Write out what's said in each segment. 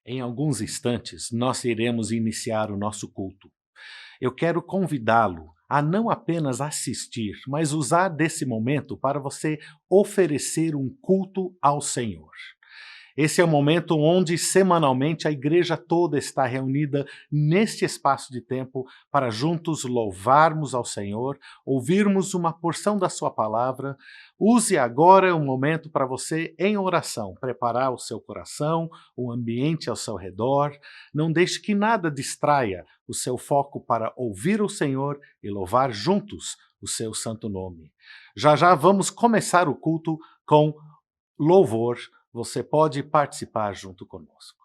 Em alguns instantes, nós iremos iniciar o nosso culto. Eu quero convidá-lo a não apenas assistir, mas usar desse momento para você oferecer um culto ao Senhor. Esse é o momento onde semanalmente a igreja toda está reunida neste espaço de tempo para juntos louvarmos ao Senhor, ouvirmos uma porção da sua palavra. Use agora o momento para você, em oração, preparar o seu coração, o ambiente ao seu redor. Não deixe que nada distraia o seu foco para ouvir o Senhor e louvar juntos o seu santo nome. Já já vamos começar o culto com louvor. Você pode participar junto conosco.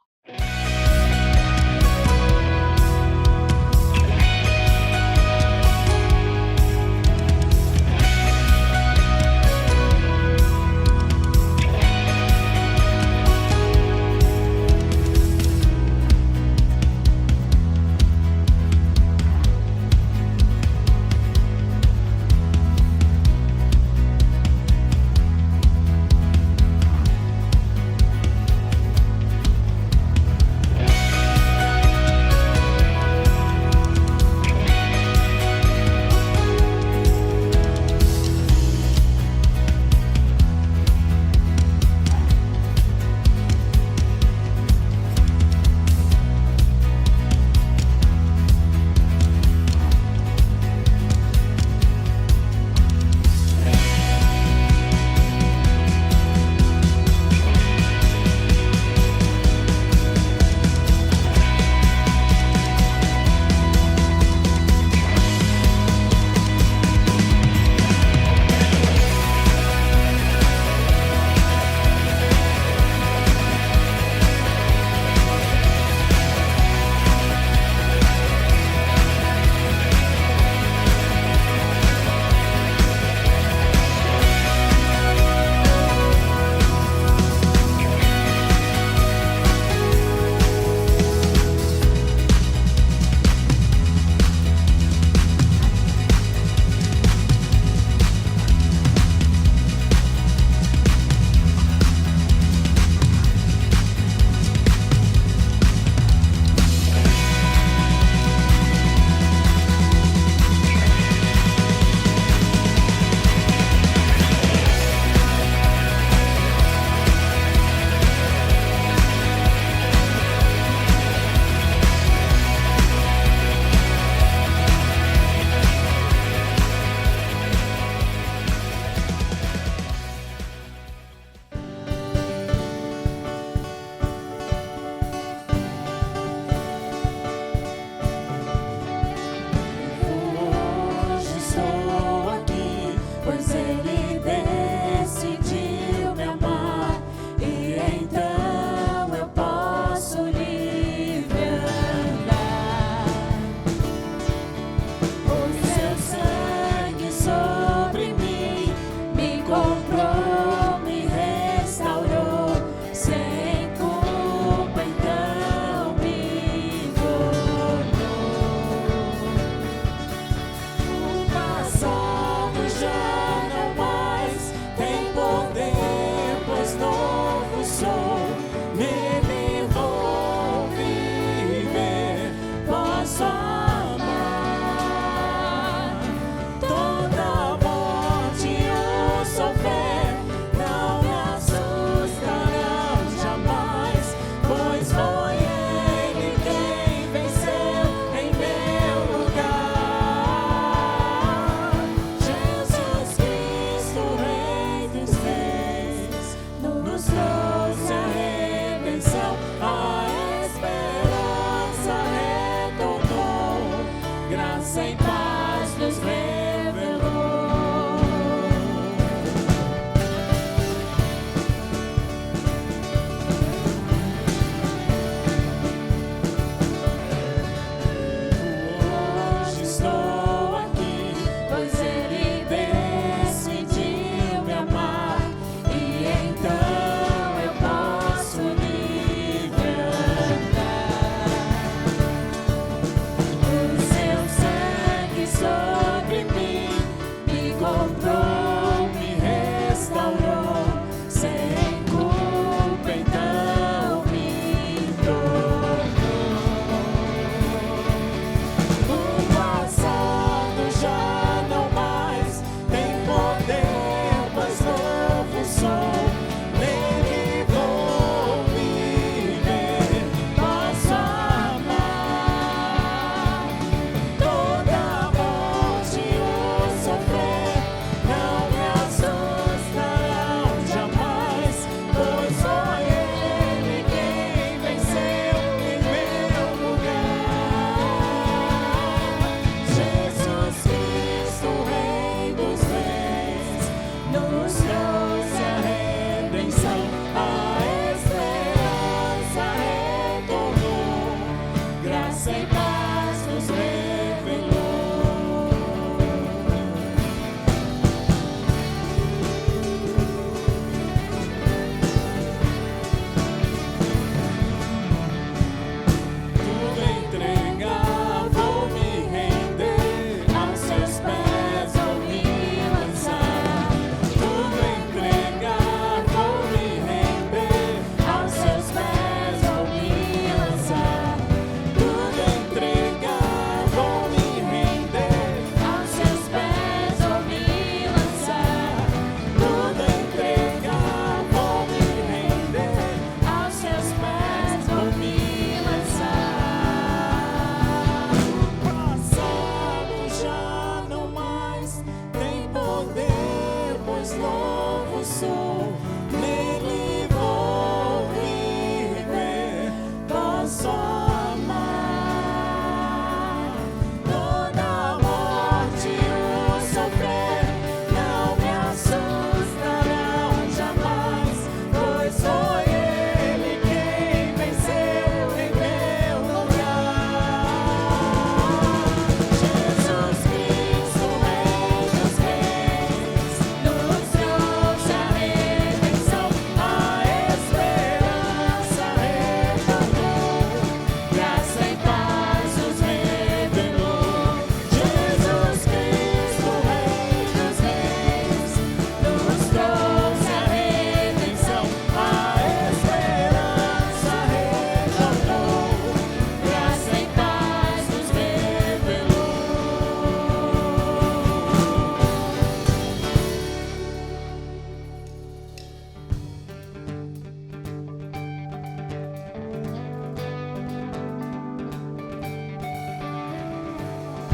em paz nos revelou. Tudo entregar, vou me render, aos seus pés vou me lançar. Tudo entregar, vou me render, aos seus pés vou me lançar. Tudo entregar, vou me render, aos seus pés vou me lançar. Tudo entregar, vou me render, aos seus pés vou me lançar. O passado já não mais tem poder, pois novo sou. Nele vou viver, posso amar. Toda a morte o sofrer não me assustarão jamais, pois foi Ele quem venceu em meu lugar. Jesus Cristo, Rei dos Reis, nos trouxe a redenção, a esperança retornou, graça e paz nos revelou. Jesus Cristo, Rei dos Reis, nos trouxe a redenção, a esperança retornou, graça e paz nos revelou.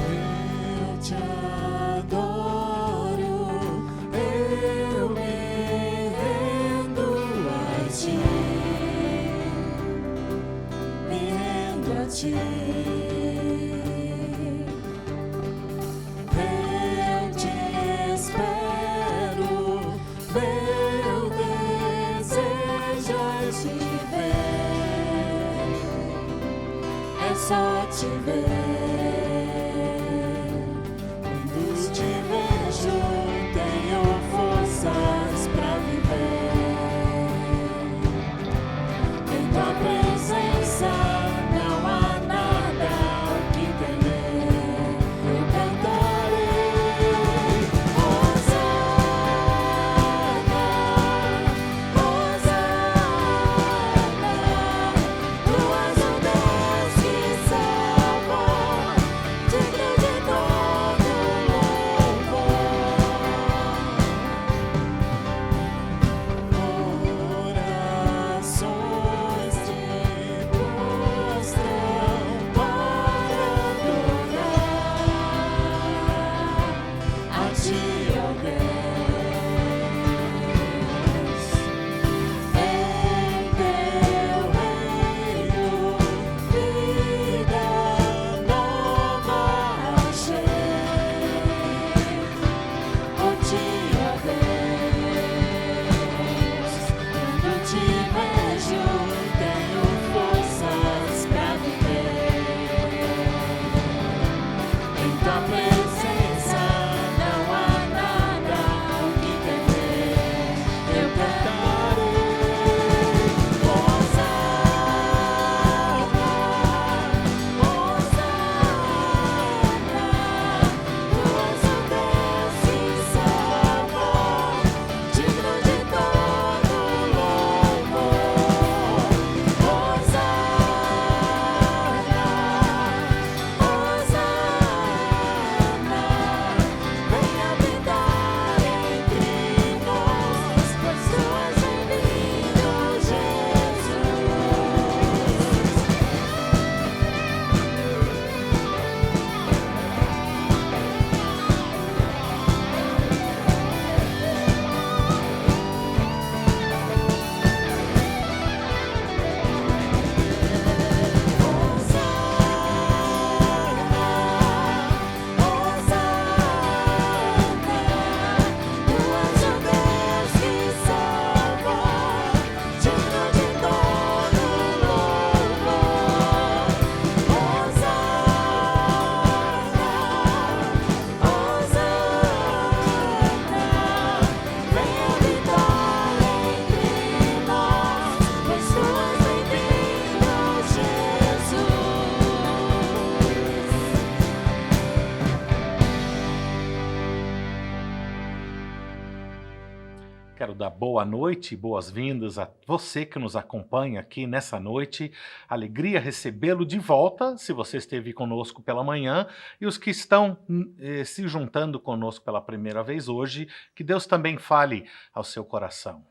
Eu te adoro, eu me rendo a ti, me rendo a ti. Eu te espero, meu desejo é te ver, é só te ver. Quando te vejo, tenho forças pra viver. Em tua presença não há nada o que temer. Eu cantarei, Hosana, Hosana. Tu és o Deus que salva. quero dar boa noite e boas-vindas a você que nos acompanha aqui nessa noite. Alegria recebê-lo de volta, se você esteve conosco pela manhã, e os que estão se juntando conosco pela primeira vez hoje, que Deus também fale ao seu coração.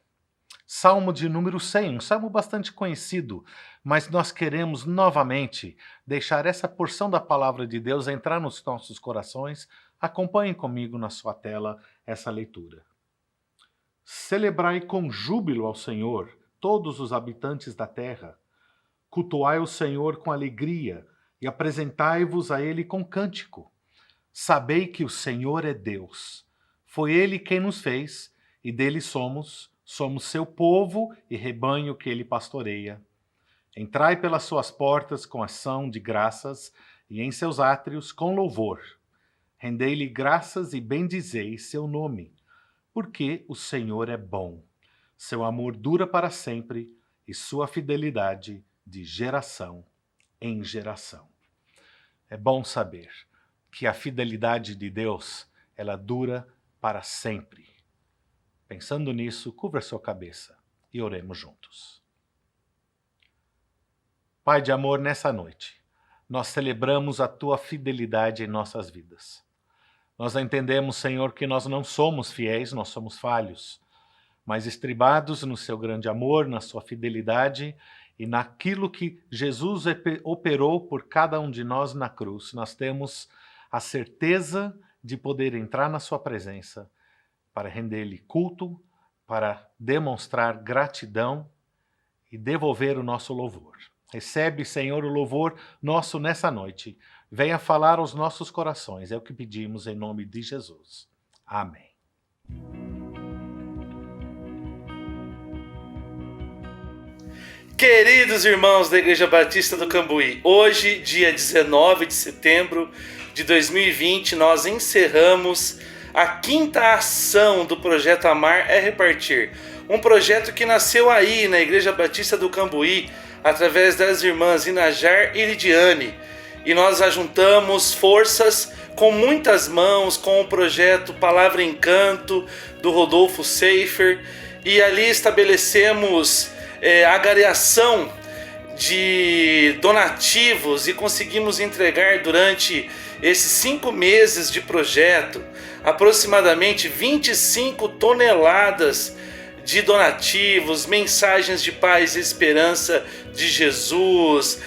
Salmo de número 100, um salmo bastante conhecido, mas nós queremos novamente deixar essa porção da palavra de Deus entrar nos nossos corações. Acompanhem comigo na sua tela essa leitura. Celebrai com júbilo ao Senhor, todos os habitantes da terra. Cultuai o Senhor com alegria e apresentai-vos a Ele com cântico. Sabei que o Senhor é Deus. Foi Ele quem nos fez e dele somos seu povo e rebanho que Ele pastoreia. Entrai pelas suas portas com ação de graças e em seus átrios com louvor. Rendei-lhe graças e bendizei seu nome, porque o Senhor é bom. Seu amor dura para sempre e sua fidelidade de geração em geração. É bom saber que a fidelidade de Deus, ela dura para sempre. Pensando nisso, curva sua cabeça e oremos juntos. Pai de amor, nessa noite, nós celebramos a Tua fidelidade em nossas vidas. Nós entendemos, Senhor, que nós não somos fiéis, nós somos falhos, mas estribados no Seu grande amor, na Sua fidelidade e naquilo que Jesus operou por cada um de nós na cruz, nós temos a certeza de poder entrar na Sua presença para render-lhe culto, para demonstrar gratidão e devolver o nosso louvor. Recebe, Senhor, o louvor nosso nessa noite. Venha falar aos nossos corações. É o que pedimos em nome de Jesus. Amém. Queridos irmãos da Igreja Batista do Cambuí, hoje, dia 19 de setembro de 2020, nós encerramos a quinta ação do projeto Amar é Repartir, um projeto que nasceu aí na Igreja Batista do Cambuí, através das irmãs Inajar e Lidiane, e nós ajuntamos forças com muitas mãos com o projeto Palavra Encanto do Rodolfo Seifer, e ali estabelecemos a agregação de donativos e conseguimos entregar durante esses 5 meses de projeto aproximadamente 25 toneladas de donativos, mensagens de paz e esperança de Jesus.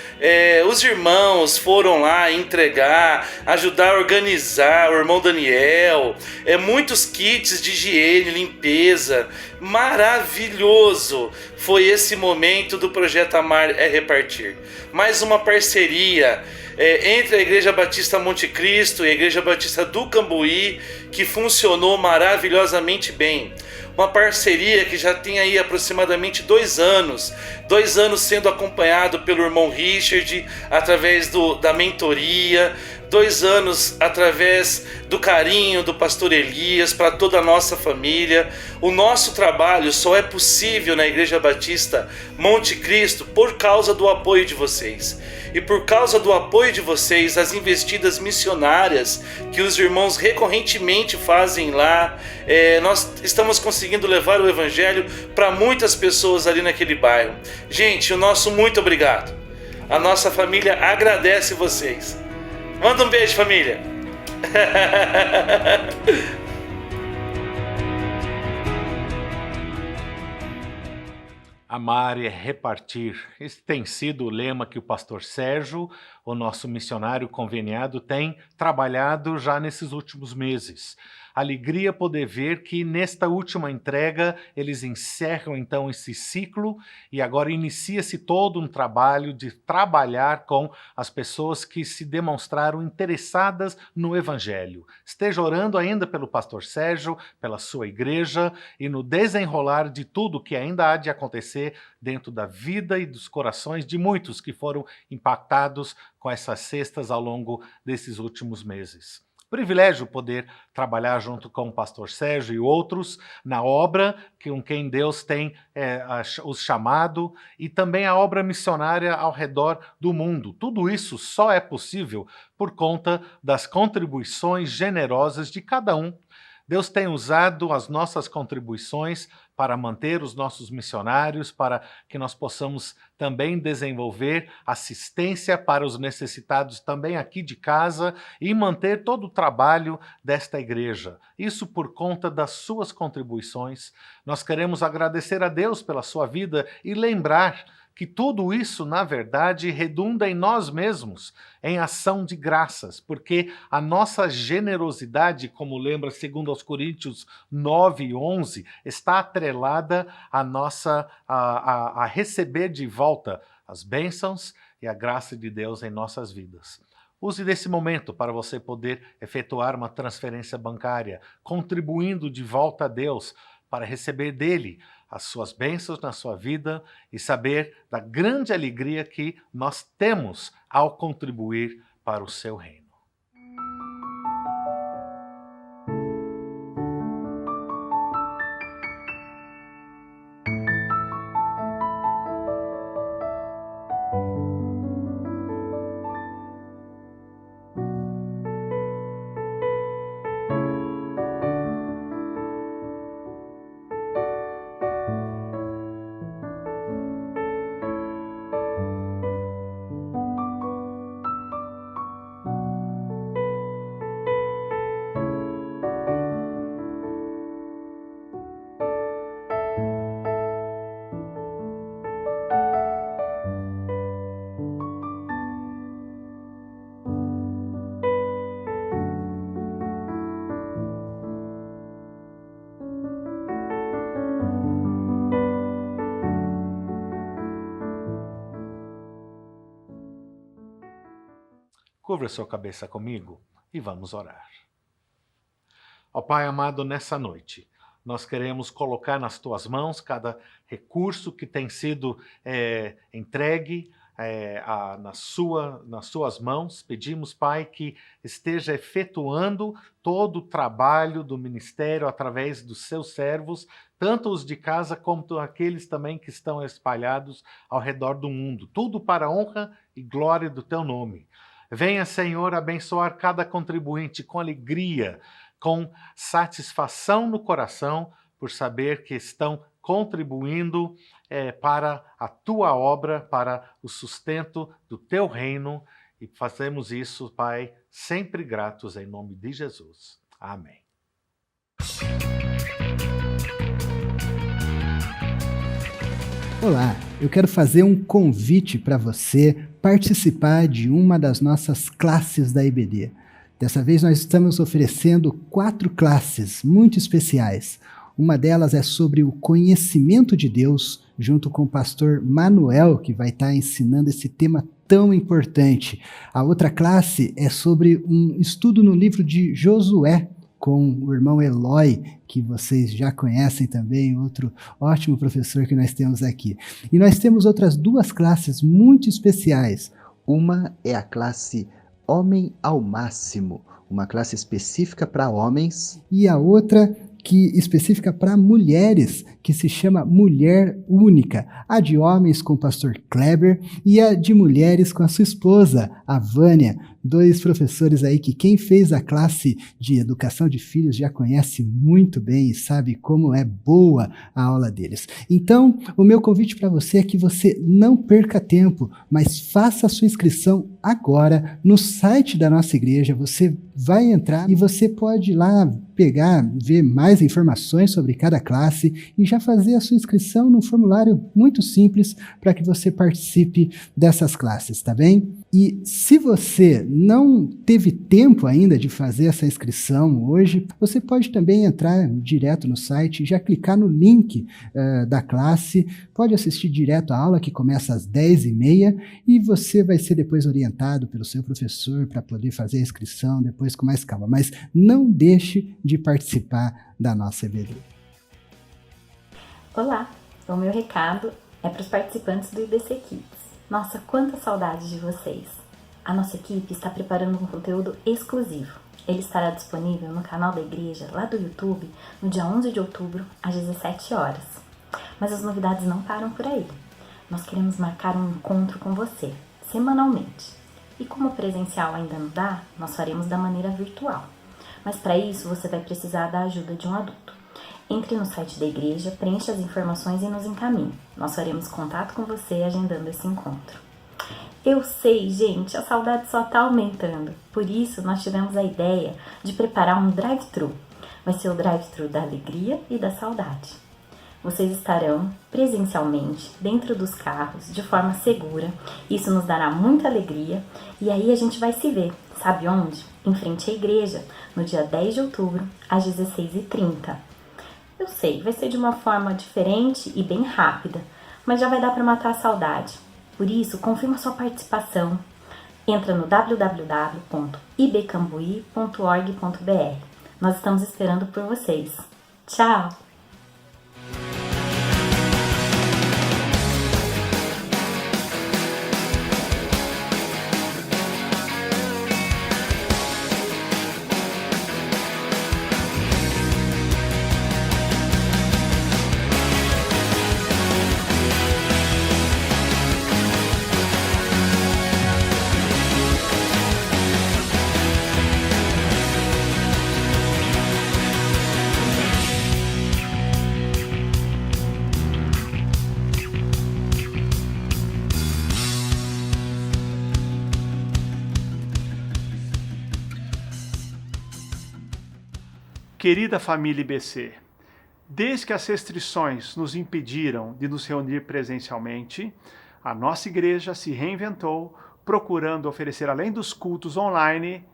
Os irmãos foram lá entregar, ajudar a organizar, o irmão Daniel, muitos kits de higiene, limpeza. Maravilhoso foi esse momento do projeto Amar é Repartir. Mais uma parceria entre a Igreja Batista Monte Cristo e a Igreja Batista do Cambuí, que funcionou maravilhosamente bem. Uma parceria que já tem aí aproximadamente 2 anos. 2 anos sendo acompanhado pelo irmão Richard, através da mentoria. 2 anos através do carinho do pastor Elias para toda a nossa família. O nosso trabalho só é possível na Igreja Batista Monte Cristo por causa do apoio de vocês. E por causa do apoio de vocês, as investidas missionárias que os irmãos recorrentemente fazem lá, nós estamos conseguindo levar o Evangelho para muitas pessoas ali naquele bairro. Gente, o nosso muito obrigado. A nossa família agradece vocês. Manda um beijo, família. Amar é repartir. Esse tem sido o lema que o pastor Sérgio, o nosso missionário conveniado, tem trabalhado já nesses últimos meses. Alegria poder ver que nesta última entrega eles encerram então esse ciclo e agora inicia-se todo um trabalho de trabalhar com as pessoas que se demonstraram interessadas no Evangelho. Esteja orando ainda pelo pastor Sérgio, pela sua igreja e no desenrolar de tudo que ainda há de acontecer dentro da vida e dos corações de muitos que foram impactados com essas cestas ao longo desses últimos meses. Privilégio poder trabalhar junto com o pastor Sérgio e outros na obra com quem Deus tem os chamado e também a obra missionária ao redor do mundo. Tudo isso só é possível por conta das contribuições generosas de cada um. Deus tem usado as nossas contribuições para manter os nossos missionários, para que nós possamos também desenvolver assistência para os necessitados também aqui de casa e manter todo o trabalho desta igreja. Isso por conta das suas contribuições. Nós queremos agradecer a Deus pela sua vida e lembrar que tudo isso, na verdade, redunda em nós mesmos, em ação de graças, porque a nossa generosidade, como lembra 2 Coríntios 9:11, está atrelada a receber de volta as bênçãos e a graça de Deus em nossas vidas. Use desse momento para você poder efetuar uma transferência bancária, contribuindo de volta a Deus para receber dele as suas bênçãos na sua vida e saber da grande alegria que nós temos ao contribuir para o seu reino. Curva sua cabeça comigo e vamos orar. Ó Pai amado, nessa noite, nós queremos colocar nas Tuas mãos cada recurso que tem sido entregue nas Suas mãos. Pedimos, Pai, que esteja efetuando todo o trabalho do ministério através dos seus servos, tanto os de casa como aqueles também que estão espalhados ao redor do mundo. Tudo para a honra e glória do Teu nome. Venha, Senhor, abençoar cada contribuinte com alegria, com satisfação no coração, por saber que estão contribuindo para a Tua obra, para o sustento do Teu reino. E fazemos isso, Pai, sempre gratos em nome de Jesus. Amém. Olá, eu quero fazer um convite para você participar de uma das nossas classes da IBD. Dessa vez nós estamos oferecendo 4 classes muito especiais. Uma delas é sobre o conhecimento de Deus, junto com o pastor Manuel, que vai estar ensinando esse tema tão importante. A outra classe é sobre um estudo no livro de Josué, com o irmão Eloy, que vocês já conhecem também, outro ótimo professor que nós temos aqui. E nós temos outras 2 classes muito especiais. Uma é a classe Homem ao Máximo, uma classe específica para homens. E a outra específica para mulheres, que se chama Mulher Única. A de homens com o pastor Kleber e a de mulheres com a sua esposa, a Vânia. 2 professores aí que quem fez a classe de educação de filhos já conhece muito bem e sabe como é boa a aula deles. Então, o meu convite para você é que você não perca tempo, mas faça a sua inscrição agora no site da nossa igreja. Você vai entrar e você pode ir lá ver mais informações sobre cada classe e já fazer a sua inscrição num formulário muito simples para que você participe dessas classes, tá bem? E se você não teve tempo ainda de fazer essa inscrição hoje, você pode também entrar direto no site e já clicar no link da classe, pode assistir direto à aula que começa às 10h30 e você vai ser depois orientado pelo seu professor para poder fazer a inscrição depois com mais calma, mas não deixe de participar da nossa EBD. Olá, o meu recado é para os participantes do IBC Kids. Nossa, quanta saudade de vocês! A nossa equipe está preparando um conteúdo exclusivo. Ele estará disponível no canal da igreja, lá do YouTube, no dia 11 de outubro, às 17 horas. Mas as novidades não param por aí. Nós queremos marcar um encontro com você, semanalmente. E como o presencial ainda não dá, nós faremos da maneira virtual. Mas para isso você vai precisar da ajuda de um adulto. Entre no site da igreja, preencha as informações e nos encaminhe. Nós faremos contato com você agendando esse encontro. Eu sei, gente, a saudade só tá aumentando. Por isso, nós tivemos a ideia de preparar um drive-thru. Vai ser o drive-thru da alegria e da saudade. Vocês estarão presencialmente dentro dos carros, de forma segura. Isso nos dará muita alegria. E aí a gente vai se ver. Sabe onde? Em frente à igreja, no dia 10 de outubro, às 16h30. Eu sei, vai ser de uma forma diferente e bem rápida, mas já vai dar para matar a saudade. Por isso, confirma sua participação. Entra no www.ibcambuí.org.br. Nós estamos esperando por vocês. Tchau! Querida família IBC, desde que as restrições nos impediram de nos reunir presencialmente, a nossa igreja se reinventou, procurando oferecer, além dos cultos online,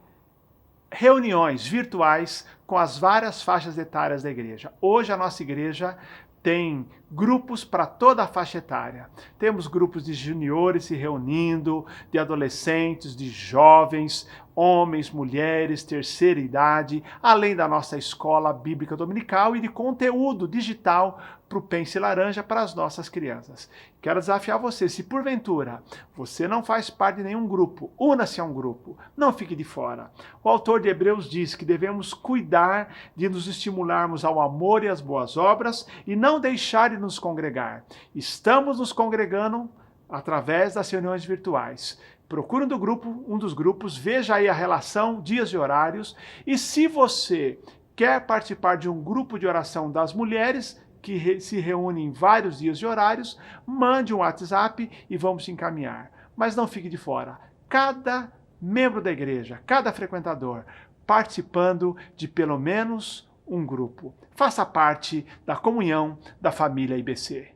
reuniões virtuais com as várias faixas etárias da igreja. Hoje a nossa igreja tem grupos para toda a faixa etária. Temos grupos de juniores se reunindo, de adolescentes, de jovens, homens, mulheres, terceira idade, além da nossa escola bíblica dominical e de conteúdo digital para o Pense Laranja para as nossas crianças. Quero desafiar você, se porventura você não faz parte de nenhum grupo, una-se a um grupo, não fique de fora. O autor de Hebreus diz que devemos cuidar de nos estimularmos ao amor e às boas obras e não deixar de nos congregar. Estamos nos congregando através das reuniões virtuais. Procure um dos grupos, veja aí a relação, dias e horários, e se você quer participar de um grupo de oração das mulheres, que se reúne em vários dias e horários, mande um WhatsApp e vamos te encaminhar. Mas não fique de fora. Cada membro da igreja, cada frequentador, participando de pelo menos um grupo. Faça parte da comunhão da família IBC.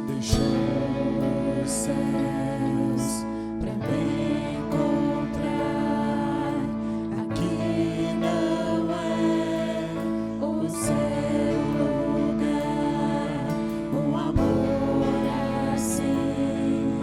Deixou os céus pra me encontrar. Aqui não é o seu lugar. Um amor assim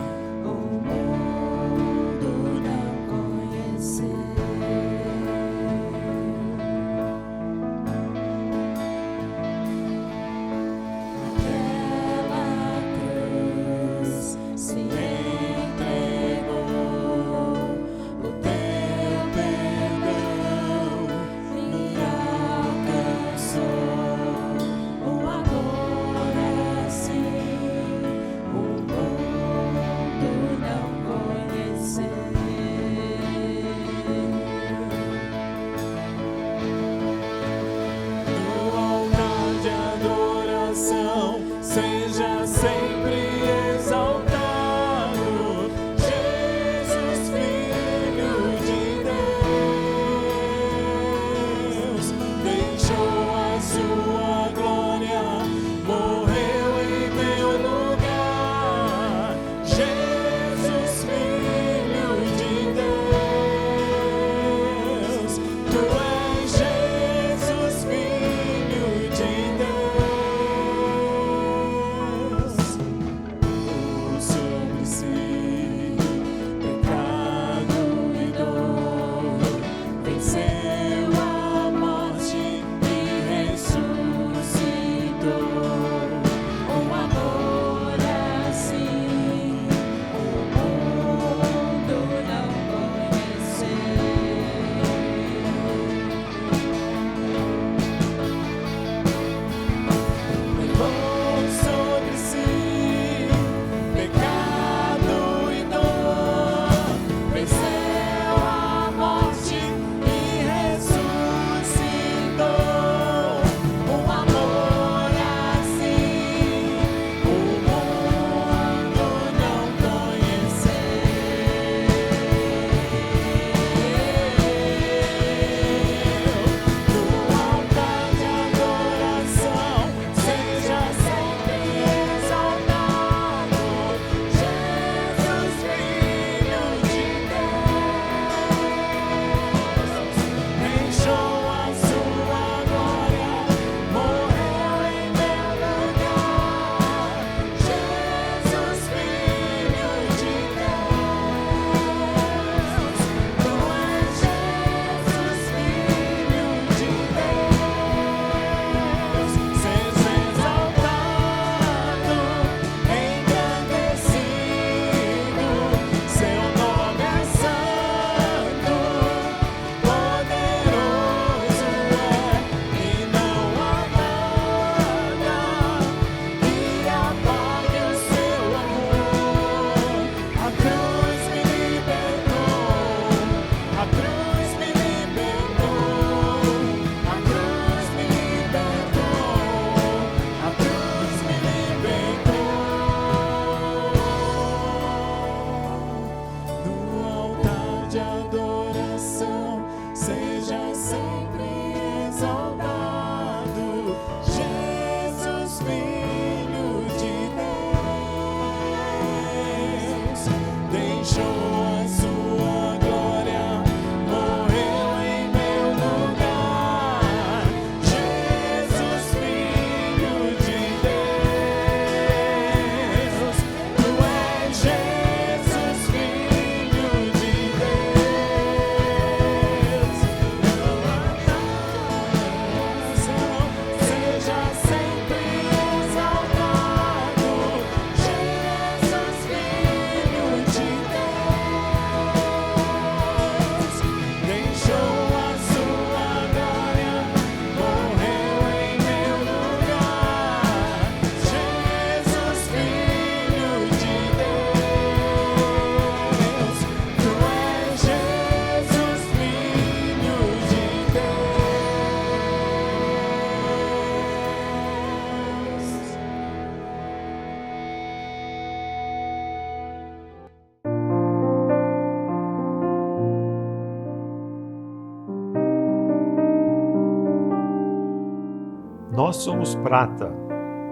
Nós somos Prata.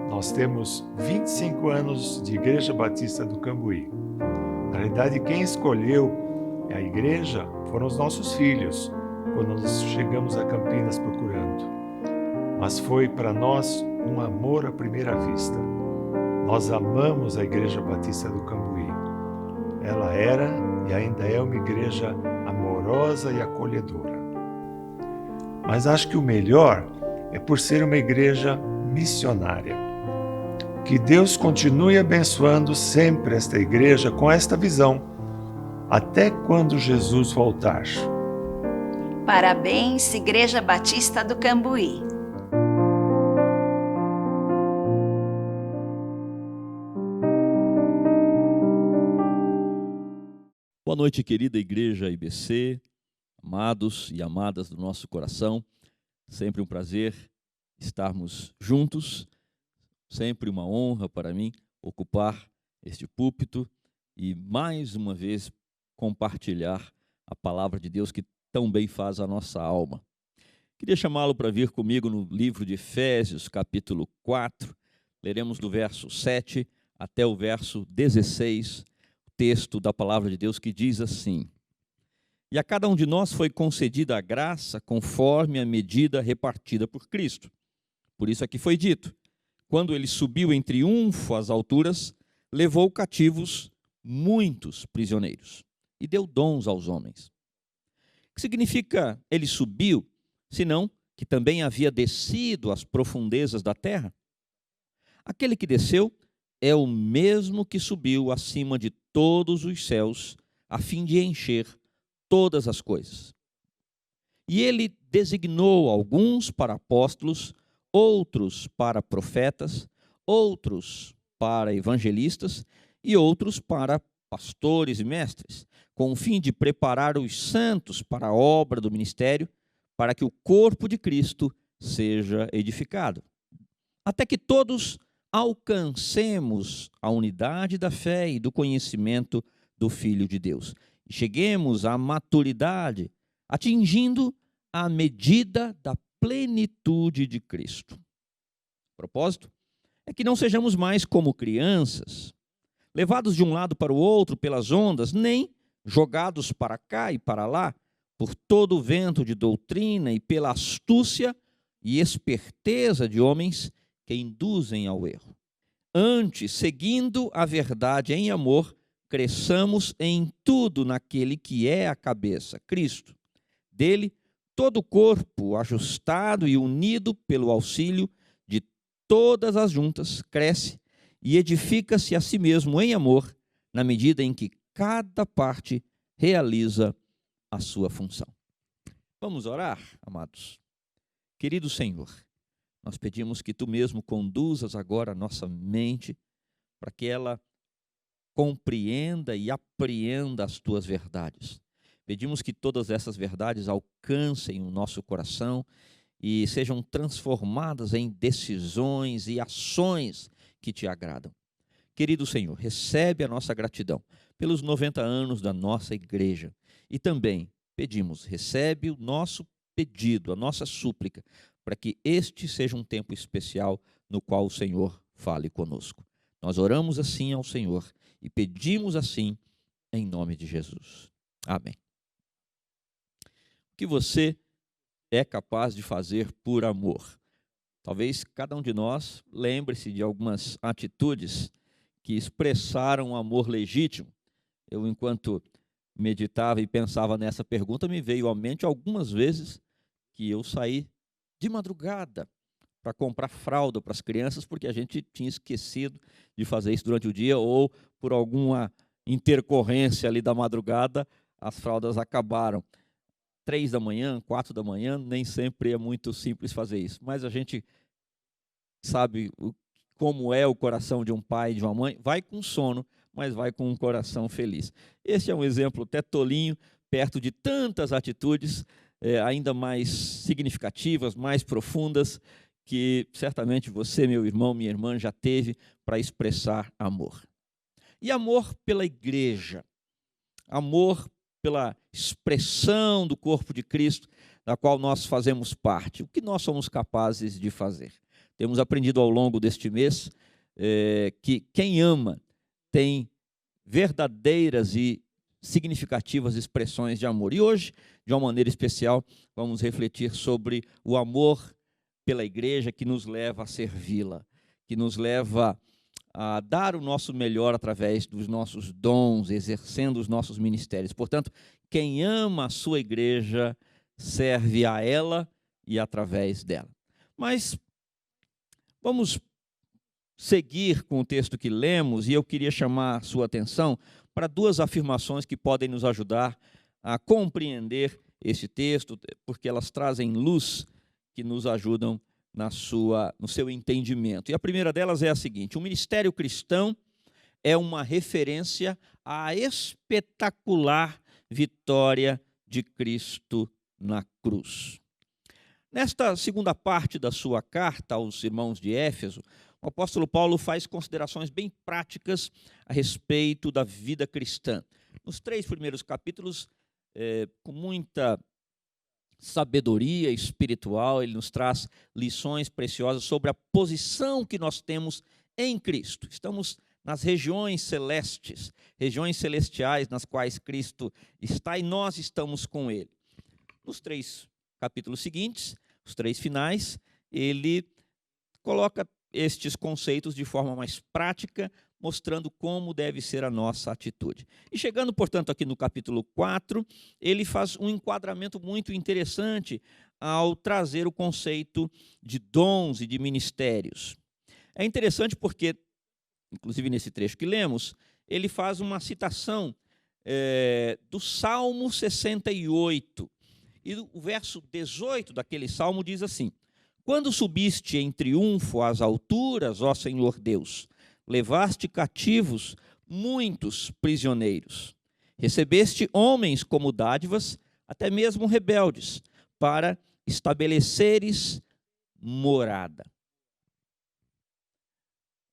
Nós temos 25 anos de Igreja Batista do Cambuí. Na realidade, quem escolheu a igreja foram os nossos filhos, quando nós chegamos a Campinas procurando. Mas foi para nós um amor à primeira vista. Nós amamos a Igreja Batista do Cambuí. Ela era e ainda é uma igreja amorosa e acolhedora. Mas acho que o melhor é por ser uma igreja missionária. Que Deus continue abençoando sempre esta igreja com esta visão, até quando Jesus voltar. Parabéns, Igreja Batista do Cambuí. Boa noite, querida Igreja IBC, amados e amadas do nosso coração. Sempre um prazer estarmos juntos, sempre uma honra para mim ocupar este púlpito e mais uma vez compartilhar a palavra de Deus que tão bem faz a nossa alma. Queria chamá-lo para vir comigo no livro de Efésios, capítulo 4, leremos do verso 7 até o verso 16, texto da palavra de Deus que diz assim: E a cada um de nós foi concedida a graça conforme a medida repartida por Cristo. Por isso aqui foi dito: quando ele subiu em triunfo às alturas, levou cativos muitos prisioneiros e deu dons aos homens. O que significa ele subiu, senão que também havia descido às profundezas da terra? Aquele que desceu é o mesmo que subiu acima de todos os céus, a fim de encher todas as coisas. E ele designou alguns para apóstolos, outros para profetas, outros para evangelistas e outros para pastores e mestres, com o fim de preparar os santos para a obra do ministério, para que o corpo de Cristo seja edificado, até que todos alcancemos a unidade da fé e do conhecimento do Filho de Deus, e cheguemos à maturidade, atingindo a medida da plenitude de Cristo. O propósito é que não sejamos mais como crianças, levados de um lado para o outro pelas ondas, nem jogados para cá e para lá, por todo o vento de doutrina e pela astúcia e esperteza de homens que induzem ao erro. Antes, seguindo a verdade em amor, cresçamos em tudo naquele que é a cabeça, Cristo. Dele, todo o corpo, ajustado e unido pelo auxílio de todas as juntas, cresce e edifica-se a si mesmo em amor, na medida em que cada parte realiza a sua função. Vamos orar, amados? Querido Senhor, nós pedimos que Tu mesmo conduzas agora a nossa mente para que ela compreenda e apreenda as Tuas verdades. Pedimos que todas essas verdades alcancem o nosso coração e sejam transformadas em decisões e ações que Te agradam. Querido Senhor, recebe a nossa gratidão pelos 90 anos da nossa igreja e também pedimos, recebe o nosso pedido, a nossa súplica, para que este seja um tempo especial no qual o Senhor fale conosco. Nós oramos assim ao Senhor e pedimos assim em nome de Jesus. Amém. O que você é capaz de fazer por amor? Talvez cada um de nós lembre-se de algumas atitudes que expressaram um amor legítimo. Eu, enquanto meditava e pensava nessa pergunta, me veio à mente algumas vezes que eu saí de madrugada para comprar fralda para as crianças, porque a gente tinha esquecido de fazer isso durante o dia, ou por alguma intercorrência ali da madrugada, as fraldas acabaram. 3 da manhã, 4 da manhã, nem sempre é muito simples fazer isso, mas a gente sabe como é o coração de um pai e de uma mãe, vai com sono, mas vai com um coração feliz. Este é um exemplo até tolinho, perto de tantas atitudes ainda mais significativas, mais profundas, que certamente você, meu irmão, minha irmã, já teve para expressar amor. E amor pela igreja, amor pela expressão do corpo de Cristo, da qual nós fazemos parte. O que nós somos capazes de fazer? Temos aprendido ao longo deste mês que quem ama tem verdadeiras e significativas expressões de amor. E hoje, de uma maneira especial, vamos refletir sobre o amor pela igreja que nos leva a servi-la, que nos leva a dar o nosso melhor através dos nossos dons, exercendo os nossos ministérios. Portanto, quem ama a sua igreja serve a ela e através dela. Mas vamos seguir com o texto que lemos, e eu queria chamar a sua atenção para duas afirmações que podem nos ajudar a compreender esse texto, porque elas trazem luz que nos ajudam no seu entendimento. E a primeira delas é a seguinte: o ministério cristão é uma referência à espetacular vitória de Cristo na cruz. Nesta segunda parte da sua carta aos irmãos de Éfeso, o apóstolo Paulo faz considerações bem práticas a respeito da vida cristã. Nos 3 primeiros capítulos, com muita sabedoria espiritual, ele nos traz lições preciosas sobre a posição que nós temos em Cristo. Estamos nas regiões celestes, regiões celestiais nas quais Cristo está e nós estamos com Ele. Nos 3 capítulos seguintes, os 3 finais, ele coloca estes conceitos de forma mais prática, mostrando como deve ser a nossa atitude. E chegando, portanto, aqui no capítulo 4, ele faz um enquadramento muito interessante ao trazer o conceito de dons e de ministérios. É interessante porque, inclusive nesse trecho que lemos, ele faz uma citação do Salmo 68. E o verso 18 daquele salmo diz assim: quando subiste em triunfo às alturas, ó Senhor Deus, levaste cativos muitos prisioneiros. Recebeste homens como dádivas, até mesmo rebeldes, para estabeleceres morada.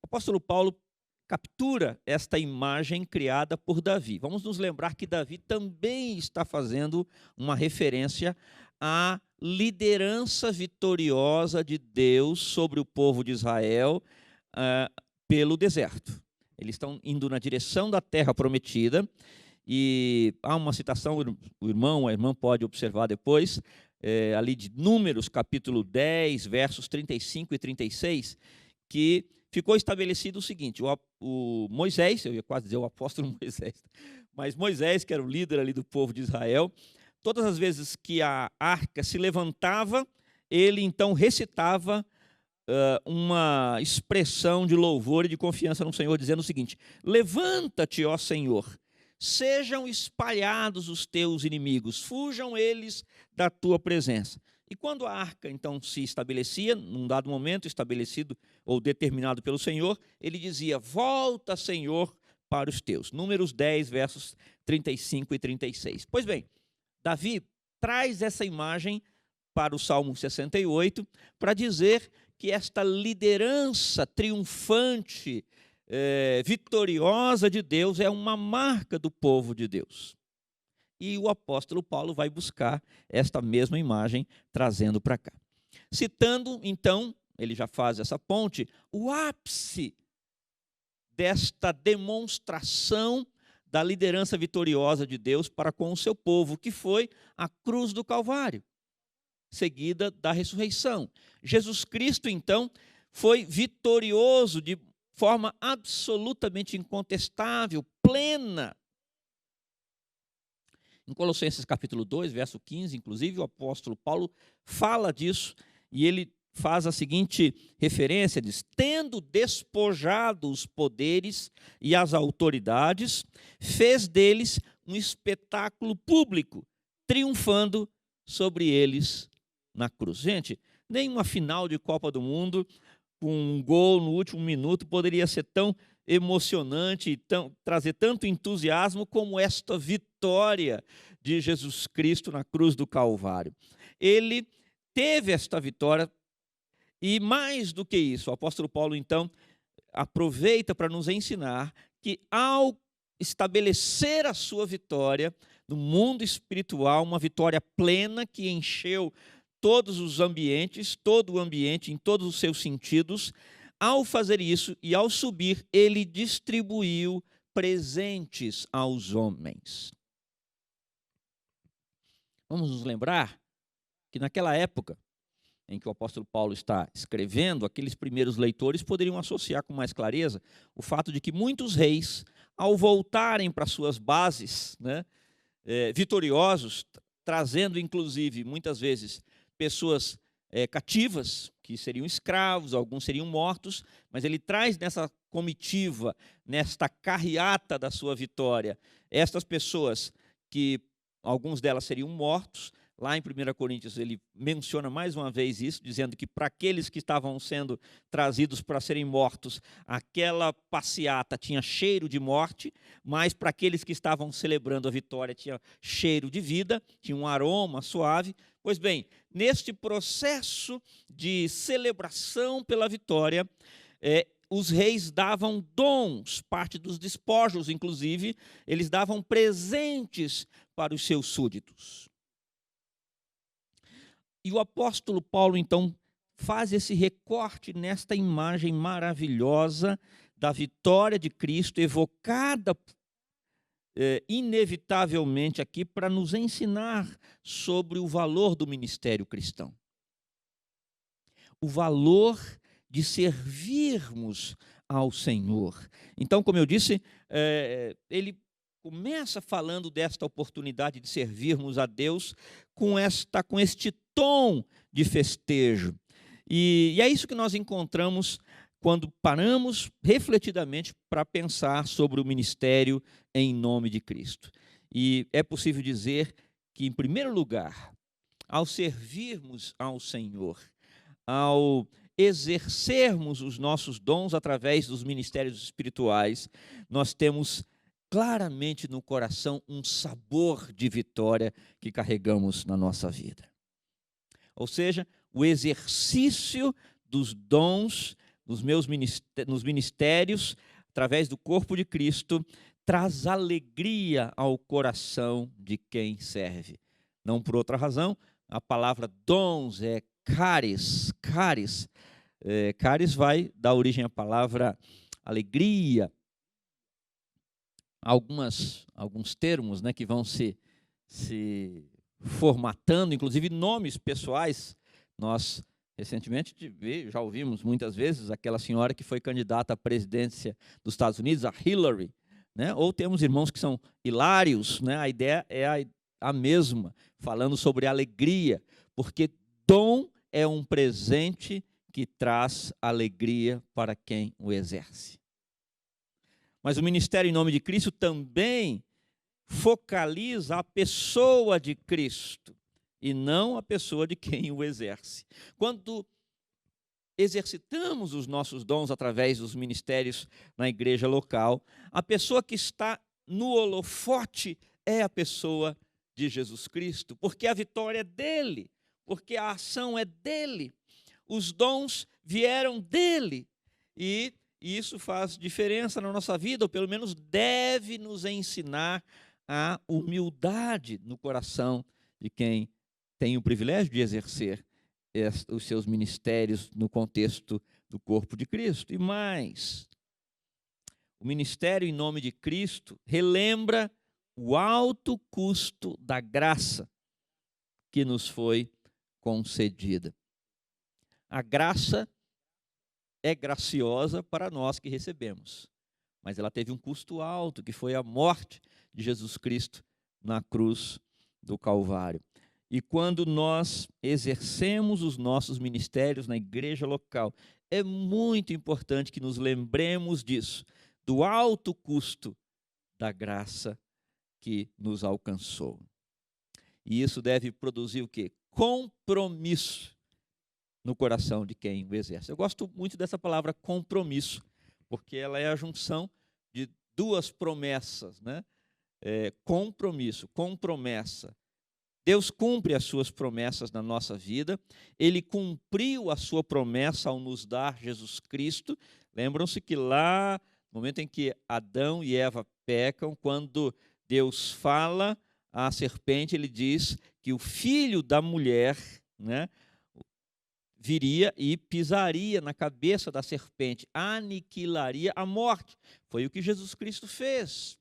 O apóstolo Paulo captura esta imagem criada por Davi. Vamos nos lembrar que Davi também está fazendo uma referência à liderança vitoriosa de Deus sobre o povo de Israel pelo deserto. Eles estão indo na direção da terra prometida, e há uma citação, o irmão, a irmã pode observar depois, ali de Números, capítulo 10, versos 35 e 36, que ficou estabelecido o seguinte: o Moisés, eu ia quase dizer o apóstolo Moisés, mas Moisés, que era o líder ali do povo de Israel, todas as vezes que a arca se levantava, ele então recitava uma expressão de louvor e de confiança no Senhor, dizendo o seguinte: levanta-te, ó Senhor, sejam espalhados os teus inimigos, fujam eles da tua presença. E quando a arca então se estabelecia, num dado momento estabelecido ou determinado pelo Senhor, ele dizia: volta, Senhor, para os teus. Números 10, versos 35 e 36. Pois bem, Davi traz essa imagem para o Salmo 68 para dizer que esta liderança triunfante, vitoriosa de Deus é uma marca do povo de Deus. E o apóstolo Paulo vai buscar esta mesma imagem, trazendo para cá. Citando, então, ele já faz essa ponte, o ápice desta demonstração da liderança vitoriosa de Deus para com o seu povo, que foi a cruz do Calvário, seguida da ressurreição. Jesus Cristo, então, foi vitorioso de forma absolutamente incontestável, plena. Em Colossenses capítulo 2, verso 15, inclusive, o apóstolo Paulo fala disso, e ele faz a seguinte referência, diz: tendo despojado os poderes e as autoridades, fez deles um espetáculo público, triunfando sobre eles na cruz. Gente, nenhuma final de Copa do Mundo com um gol no último minuto poderia ser tão emocionante e trazer tanto entusiasmo como esta vitória de Jesus Cristo na cruz do Calvário. Ele teve esta vitória e, mais do que isso, o apóstolo Paulo, então, aproveita para nos ensinar que, ao estabelecer a sua vitória no mundo espiritual, uma vitória plena que encheu todos os ambientes, todo o ambiente, em todos os seus sentidos. Ao fazer isso e ao subir, ele distribuiu presentes aos homens. Vamos nos lembrar que naquela época em que o apóstolo Paulo está escrevendo, aqueles primeiros leitores poderiam associar com mais clareza o fato de que muitos reis, ao voltarem para suas bases, né, vitoriosos, trazendo inclusive muitas vezes pessoas cativas, que seriam escravos, alguns seriam mortos, mas ele traz nessa comitiva, nesta carreata da sua vitória, estas pessoas que alguns delas seriam mortos. Lá em 1 Coríntios ele menciona mais uma vez isso, dizendo que para aqueles que estavam sendo trazidos para serem mortos, aquela passeata tinha cheiro de morte, mas para aqueles que estavam celebrando a vitória tinha cheiro de vida, tinha um aroma suave. Pois bem, neste processo de celebração pela vitória, os reis davam dons, parte dos despojos, inclusive, eles davam presentes para os seus súditos. E o apóstolo Paulo, então, faz esse recorte nesta imagem maravilhosa da vitória de Cristo, evocada inevitavelmente aqui para nos ensinar sobre o valor do ministério cristão. O valor de servirmos ao Senhor. Então, como eu disse, ele começa falando desta oportunidade de servirmos a Deus com este tom de festejo. E é isso que nós encontramos quando paramos refletidamente para pensar sobre o ministério em nome de Cristo. E é possível dizer que, em primeiro lugar, ao servirmos ao Senhor, ao exercermos os nossos dons através dos ministérios espirituais, nós temos claramente no coração um sabor de vitória que carregamos na nossa vida. Ou seja, o exercício dos dons nos ministérios, através do corpo de Cristo, traz alegria ao coração de quem serve. Não por outra razão, a palavra dons é charis. Charis vai dar origem à palavra alegria. Alguns termos, né, que vão se formatando, inclusive nomes pessoais. Nós, recentemente, já ouvimos muitas vezes aquela senhora que foi candidata à presidência dos Estados Unidos, a Hillary, né? Ou temos irmãos que são hilários, né? A ideia é a mesma, falando sobre alegria, porque dom é um presente que traz alegria para quem o exerce. Mas o ministério em nome de Cristo também focaliza a pessoa de Cristo e não a pessoa de quem o exerce. Quando exercitamos os nossos dons através dos ministérios na igreja local, a pessoa que está no holofote é a pessoa de Jesus Cristo, porque a vitória é dele, porque a ação é dele, os dons vieram dele, e isso faz diferença na nossa vida, ou pelo menos deve nos ensinar a humildade no coração de quem tem o privilégio de exercer os seus ministérios no contexto do corpo de Cristo. E mais, o ministério em nome de Cristo relembra o alto custo da graça que nos foi concedida. A graça é graciosa para nós que recebemos, mas ela teve um custo alto, que foi a morte de Jesus Cristo na cruz do Calvário. E quando nós exercemos os nossos ministérios na igreja local, é muito importante que nos lembremos disso, do alto custo da graça que nos alcançou. E isso deve produzir o quê? Compromisso no coração de quem o exerce. Eu gosto muito dessa palavra compromisso, porque ela é a junção de duas promessas, né? Compromisso, compromessa. Deus cumpre as suas promessas na nossa vida, ele cumpriu a sua promessa ao nos dar Jesus Cristo. Lembram-se que lá, no momento em que Adão e Eva pecam, quando Deus fala à serpente, ele diz que o filho da mulher, né, viria e pisaria na cabeça da serpente, aniquilaria a morte. Foi o que Jesus Cristo fez.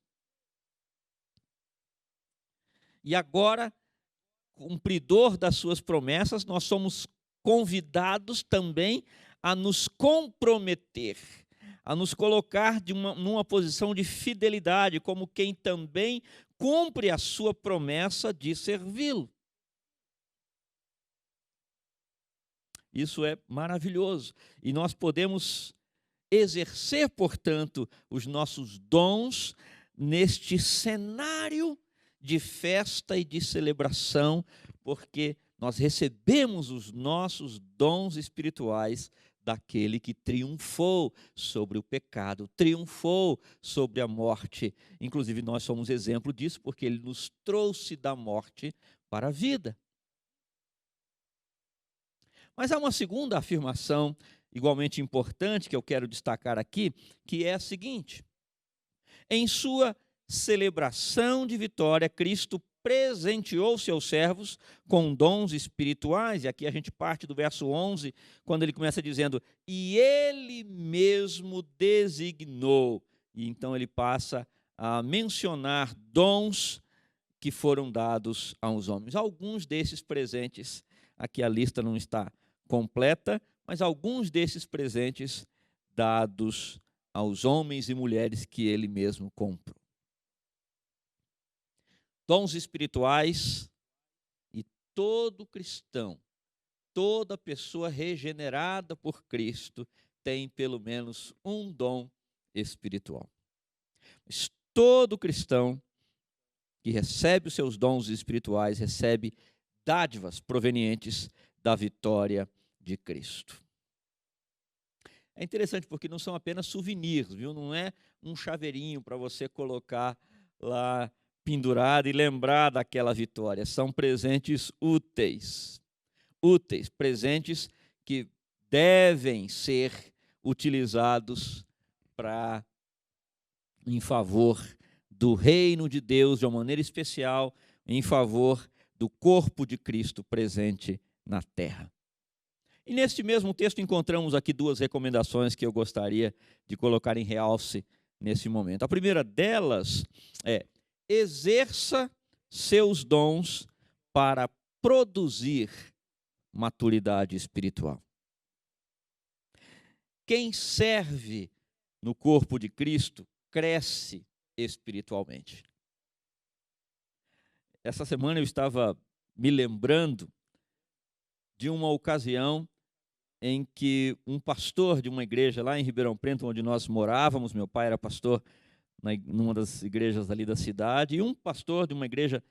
E agora, cumpridor das suas promessas, nós somos convidados também a nos comprometer, a nos colocar numa posição de fidelidade, como quem também cumpre a sua promessa de servi-lo. Isso é maravilhoso. E nós podemos exercer, portanto, os nossos dons neste cenário de festa e de celebração, porque nós recebemos os nossos dons espirituais daquele que triunfou sobre o pecado, triunfou sobre a morte. Inclusive, nós somos exemplo disso, porque ele nos trouxe da morte para a vida. Mas há uma segunda afirmação igualmente importante que eu quero destacar aqui, que é a seguinte: em sua celebração de vitória, Cristo presenteou seus servos com dons espirituais, e aqui a gente parte do verso 11, quando ele começa dizendo, e ele mesmo designou, e então ele passa a mencionar dons que foram dados aos homens. Alguns desses presentes, aqui a lista não está completa, mas alguns desses presentes dados aos homens e mulheres que ele mesmo comprou. Dons espirituais, e todo cristão, toda pessoa regenerada por Cristo tem pelo menos um dom espiritual. Mas todo cristão que recebe os seus dons espirituais recebe dádivas provenientes da vitória de Cristo. É interessante porque não são apenas souvenirs, viu? Não é um chaveirinho para você colocar lá pendurado e lembrar daquela vitória. São presentes úteis. Úteis, presentes que devem ser utilizados em favor do reino de Deus de uma maneira especial, em favor do corpo de Cristo presente na terra. E neste mesmo texto encontramos aqui duas recomendações que eu gostaria de colocar em realce nesse momento. A primeira delas é: exerça seus dons para produzir maturidade espiritual. Quem serve no corpo de Cristo cresce espiritualmente. Essa semana eu estava me lembrando de uma ocasião em que um pastor de uma igreja lá em Ribeirão Preto, onde nós morávamos, meu pai era pastor numa das igrejas ali da cidade, e um pastor de uma igreja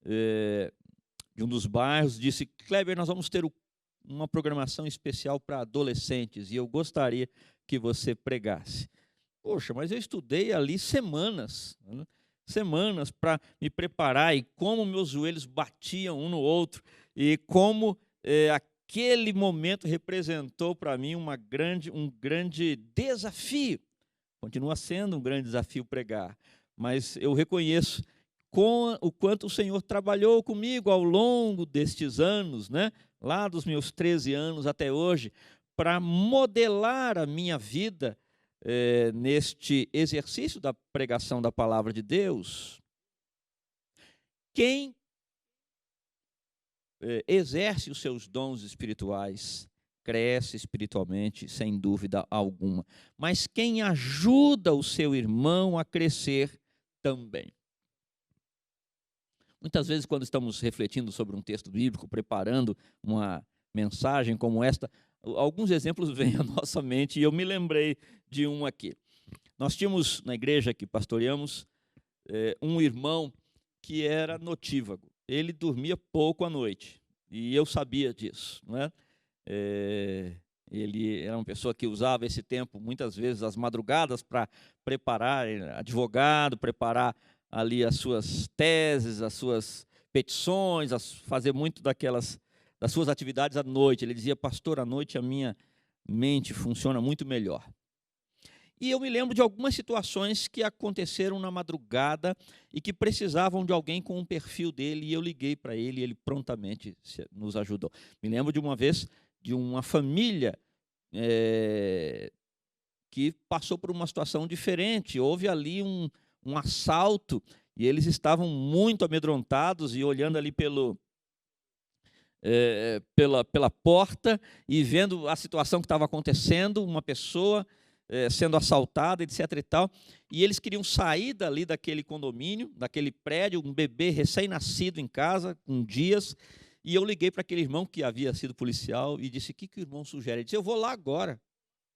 de um dos bairros disse: Kleber, nós vamos ter uma programação especial para adolescentes e eu gostaria que você pregasse. Poxa, mas eu estudei ali semanas para me preparar, e como meus joelhos batiam um no outro, e como aquele momento representou para mim um grande desafio. Continua sendo um grande desafio pregar, mas eu reconheço o quanto o Senhor trabalhou comigo ao longo destes anos, né? Lá dos meus 13 anos até hoje, para modelar a minha vida neste exercício da pregação da palavra de Deus. Quem exerce os seus dons espirituais cresce espiritualmente, sem dúvida alguma. Mas quem ajuda o seu irmão a crescer também. Muitas vezes, quando estamos refletindo sobre um texto bíblico, preparando uma mensagem como esta, alguns exemplos vêm à nossa mente, e eu me lembrei de um aqui. Nós tínhamos, na igreja que pastoreamos, um irmão que era notívago. Ele dormia pouco à noite, e eu sabia disso, né? Ele era uma pessoa que usava esse tempo, muitas vezes, as madrugadas, para preparar, advogado, preparar ali as suas teses, as suas petições, fazer muito das suas atividades à noite. Ele dizia: pastor, à noite a minha mente funciona muito melhor. E eu me lembro de algumas situações que aconteceram na madrugada e que precisavam de alguém com um perfil dele, e eu liguei para ele e ele prontamente nos ajudou. Me lembro de uma vez de uma família que passou por uma situação diferente. Houve ali um assalto e eles estavam muito amedrontados e olhando ali pela porta e vendo a situação que estava acontecendo, uma pessoa sendo assaltada, etc. e tal, e eles queriam sair dali daquele condomínio, daquele prédio, um bebê recém-nascido em casa, com dias, e eu liguei para aquele irmão que havia sido policial e disse: o que o irmão sugere? Ele disse: eu vou lá agora,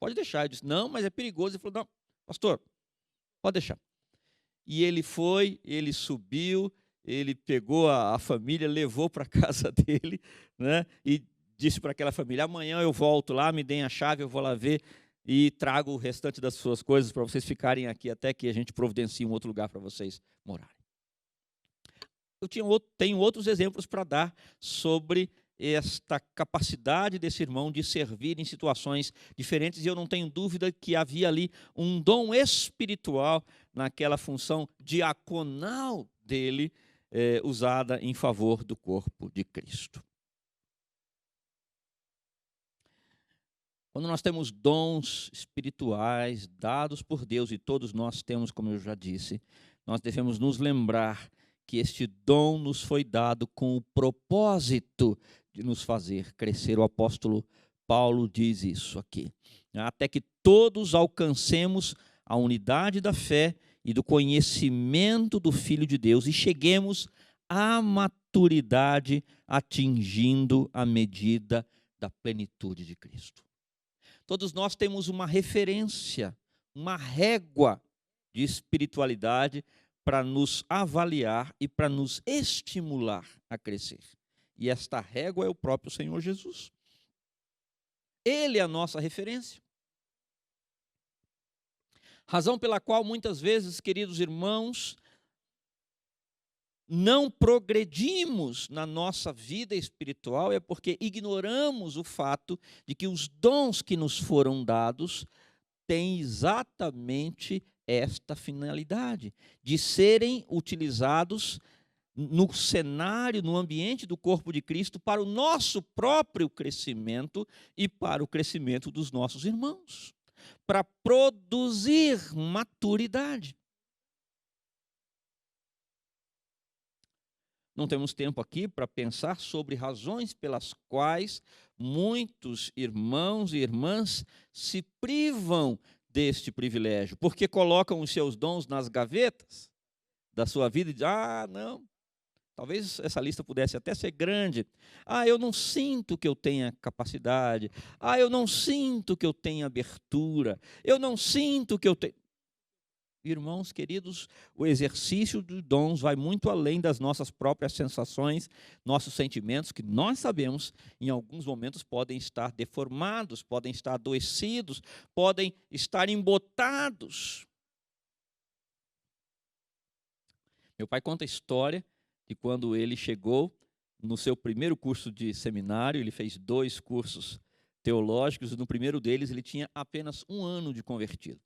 pode deixar. Eu disse: não, mas é perigoso. Ele falou: não, pastor, pode deixar. E ele foi, ele subiu, ele pegou a família, levou para a casa dele, né, e disse para aquela família: amanhã eu volto lá, me deem a chave, eu vou lá ver e trago o restante das suas coisas para vocês ficarem aqui até que a gente providencie um outro lugar para vocês morarem. Eu tenho outros exemplos para dar sobre esta capacidade desse irmão de servir em situações diferentes, e eu não tenho dúvida que havia ali um dom espiritual naquela função diaconal dele, usada em favor do corpo de Cristo. Quando nós temos dons espirituais dados por Deus, e todos nós temos, como eu já disse, nós devemos nos lembrar que este dom nos foi dado com o propósito de nos fazer crescer. O apóstolo Paulo diz isso aqui: até que todos alcancemos a unidade da fé e do conhecimento do Filho de Deus e cheguemos à maturidade, atingindo a medida da plenitude de Cristo. Todos nós temos uma referência, uma régua de espiritualidade para nos avaliar e para nos estimular a crescer. E esta régua é o próprio Senhor Jesus. Ele é a nossa referência. Razão pela qual muitas vezes, queridos irmãos, não progredimos na nossa vida espiritual é porque ignoramos o fato de que os dons que nos foram dados têm exatamente esta finalidade, de serem utilizados no cenário, no ambiente do corpo de Cristo para o nosso próprio crescimento e para o crescimento dos nossos irmãos, para produzir maturidade. Não temos tempo aqui para pensar sobre razões pelas quais muitos irmãos e irmãs se privam deste privilégio, porque colocam os seus dons nas gavetas da sua vida e dizem: não, talvez essa lista pudesse até ser grande. Eu não sinto que eu tenha capacidade. Eu não sinto que eu tenha abertura. Eu não sinto que eu tenho... Irmãos queridos, o exercício dos dons vai muito além das nossas próprias sensações, nossos sentimentos, que nós sabemos, em alguns momentos, podem estar deformados, podem estar adoecidos, podem estar embotados. Meu pai conta a história de quando ele chegou no seu primeiro curso de seminário. Ele fez 2 cursos teológicos, e no primeiro deles ele tinha apenas 1 ano de convertido.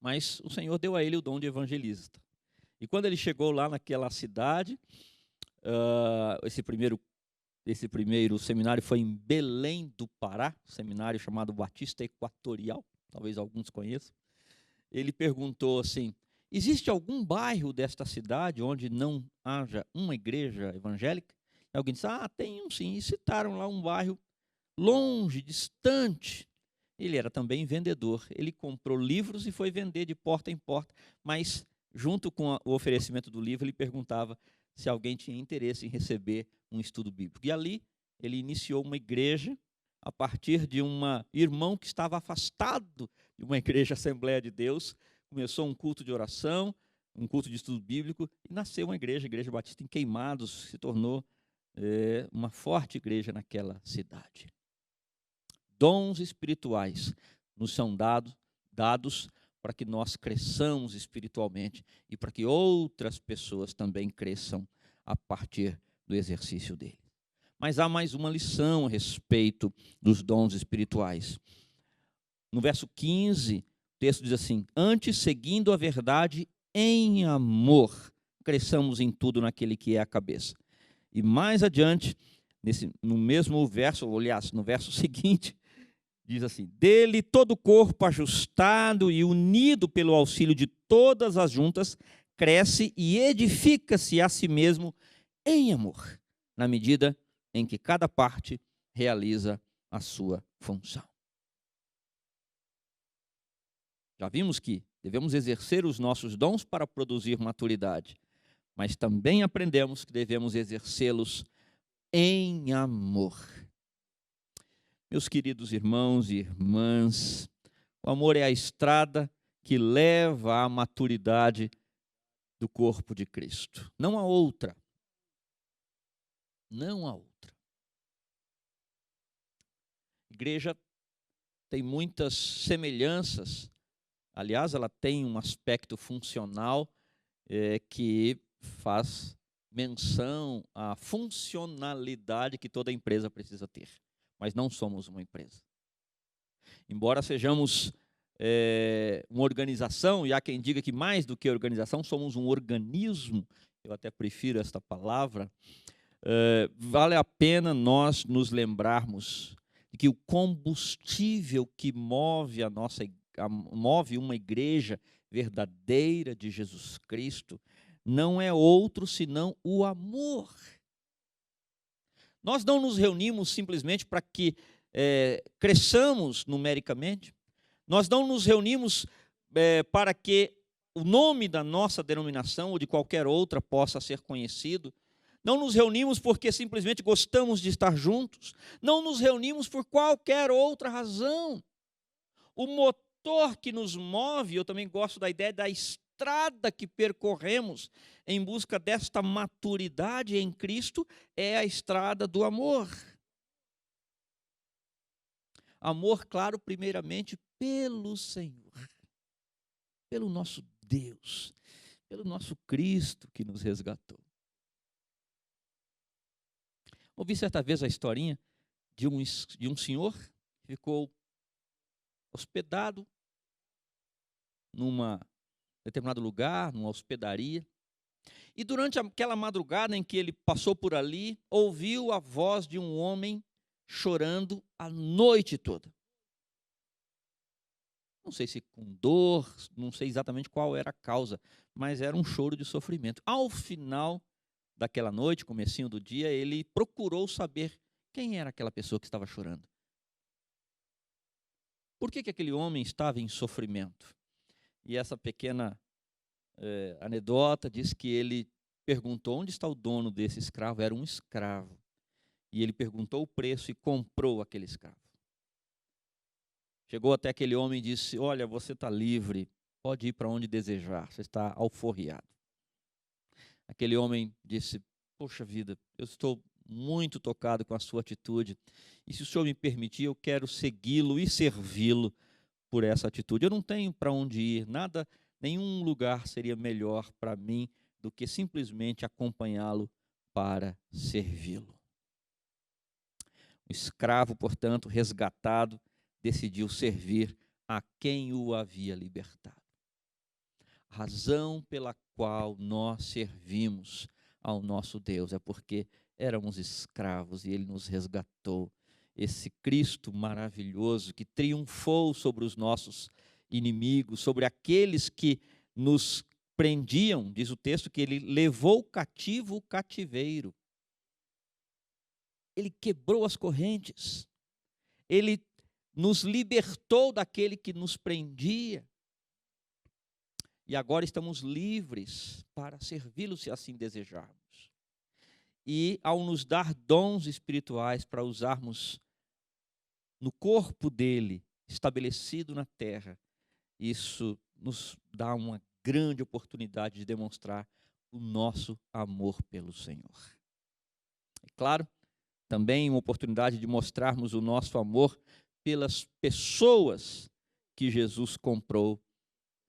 Mas o Senhor deu a ele o dom de evangelista. E quando ele chegou lá naquela cidade, esse primeiro seminário foi em Belém do Pará, seminário chamado Batista Equatorial, talvez alguns conheçam. Ele perguntou assim: existe algum bairro desta cidade onde não haja uma igreja evangélica? E alguém disse: tem um sim. E citaram lá um bairro longe, distante. Ele era também vendedor. Ele comprou livros e foi vender de porta em porta, mas junto com o oferecimento do livro, ele perguntava se alguém tinha interesse em receber um estudo bíblico. E ali ele iniciou uma igreja a partir de um irmão que estava afastado de uma igreja Assembleia de Deus. Começou um culto de oração, um culto de estudo bíblico, e nasceu uma igreja, a Igreja Batista em Queimados, se tornou uma forte igreja naquela cidade. Dons espirituais nos são dados para que nós cresçamos espiritualmente e para que outras pessoas também cresçam a partir do exercício dele. Mas há mais uma lição a respeito dos dons espirituais. no verso 15, o texto diz assim: antes, seguindo a verdade em amor, cresçamos em tudo naquele que é a cabeça. E mais adiante, no mesmo verso, aliás, no verso seguinte, diz assim: dele todo o corpo ajustado e unido pelo auxílio de todas as juntas, cresce e edifica-se a si mesmo em amor, na medida em que cada parte realiza a sua função. Já vimos que devemos exercer os nossos dons para produzir maturidade, mas também aprendemos que devemos exercê-los em amor. Meus queridos irmãos e irmãs, o amor é a estrada que leva à maturidade do corpo de Cristo. Não há outra. Não há outra. A igreja tem muitas semelhanças. Aliás, ela tem um aspecto funcional que faz menção à funcionalidade que toda empresa precisa ter. Mas não somos uma empresa. Embora sejamos uma organização, e há quem diga que mais do que organização, somos um organismo, eu até prefiro esta palavra, vale a pena nós nos lembrarmos de que o combustível que move move uma igreja verdadeira de Jesus Cristo não é outro senão o amor. Nós não nos reunimos simplesmente para que cresçamos numericamente. Nós não nos reunimos para que o nome da nossa denominação ou de qualquer outra possa ser conhecido. Não nos reunimos porque simplesmente gostamos de estar juntos. Não nos reunimos por qualquer outra razão. O motor que nos move, eu também gosto da ideia da estrada que percorremos em busca desta maturidade em Cristo, é a estrada do amor. Amor, claro, primeiramente pelo Senhor, pelo nosso Deus, pelo nosso Cristo que nos resgatou. Ouvi certa vez a historinha de um senhor que ficou hospedado num determinado lugar, numa hospedaria, e durante aquela madrugada em que ele passou por ali, ouviu a voz de um homem chorando a noite toda. Não sei se com dor, não sei exatamente qual era a causa, mas era um choro de sofrimento. Ao final daquela noite, comecinho do dia, ele procurou saber quem era aquela pessoa que estava chorando. Por que aquele homem estava em sofrimento? E essa pequena anedota diz que ele perguntou onde está o dono desse escravo. Era um escravo. E ele perguntou o preço e comprou aquele escravo. Chegou até aquele homem e disse: olha, você está livre, pode ir para onde desejar, você está alforriado. Aquele homem disse: poxa vida, eu estou muito tocado com a sua atitude, e se o senhor me permitir, eu quero segui-lo e servi-lo por essa atitude. Eu não tenho para onde ir, nenhum lugar seria melhor para mim do que simplesmente acompanhá-lo para servi-lo. O escravo, portanto, resgatado, decidiu servir a quem o havia libertado. A razão pela qual nós servimos ao nosso Deus é porque éramos escravos e Ele nos resgatou. Esse Cristo maravilhoso que triunfou sobre os nossos inimigos, sobre aqueles que nos prendiam, diz o texto que Ele levou cativo o cativeiro. Ele quebrou as correntes. Ele nos libertou daquele que nos prendia. E agora estamos livres para servi-lo, se assim desejarmos. E ao nos dar dons espirituais para usarmos no corpo dele, estabelecido na terra, isso nos dá uma grande oportunidade de demonstrar o nosso amor pelo Senhor. É claro, também uma oportunidade de mostrarmos o nosso amor pelas pessoas que Jesus comprou